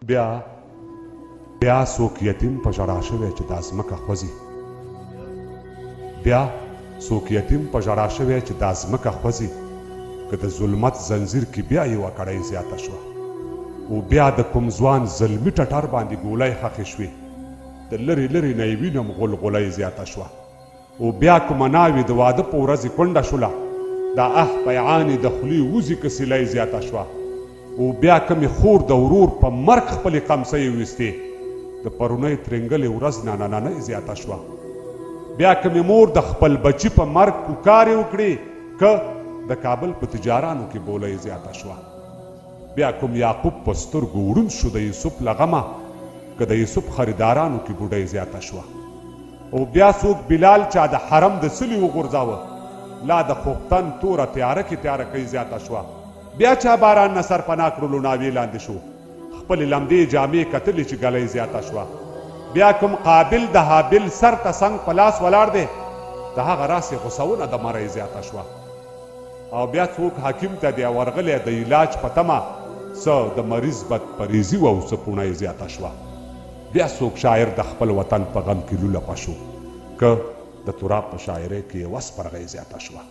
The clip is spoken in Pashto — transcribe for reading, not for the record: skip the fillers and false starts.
بیا څوک یتیم په ژړا شوی چې دا ځمکه خوځي، بیا څوک یتیم په ژړا شوی چې دا ځمکه خوځي، که د ظلمت زنځیر کې بیا یوه کړۍ زیاته شوه، او بیا د کوم ځوان زلمي ټټر باندې ګولۍ ښخې شوې، د لرې لرې نه یې وینم غلغلۍ زیاته شوه، او بیا کومه ناوې د واده په ورځې کونډه شوله، دا پیعانې د خولې وزې کسیلۍ زیاته شوه، او بیا کمې خور د ورور په مرګ خپلې قمصۍ ویستې، د پرونۍ ترنګلې ورځ ناننۍ زیاته شوه، بیا کمې مور د خپل بچي په مرګ کوکارې وکړې، که د کابل په تجارانو کې بولۍ زیاته شوه، بیا کوم یعقوب په سترګو وړوند شو د یوسف له غمه، که د یوسف خریدارانو کې بوډۍ زیاته شوه، او بیا څوک بلال چا د حرم د څلي وغورځاوه، لا د خوفتن توره تیاره کې تیاره کوي زیاته شوه، بیا چا باران نه سرپناه کړلو ناوې لاندې شو، خپلې لمدې جامې کتلې چې ګلۍ زیاته شوه، بیا کوم قابل د حابل سر ته څنګ په لاس ولاړ دی، د هغه راسې غوسونه د مرۍ زیاته شوه، او بیا څوک حکیم ته دی ورغلی د علاج په تمه، څه د مریض بدپریزي وه او څه پوڼۍ زیاته شوه، بیا څوک شاعر د خپل وطن په غم کې لوله پشو، که د تراب په شاعرۍ کې یې وس پرغۍ زیاته شوه.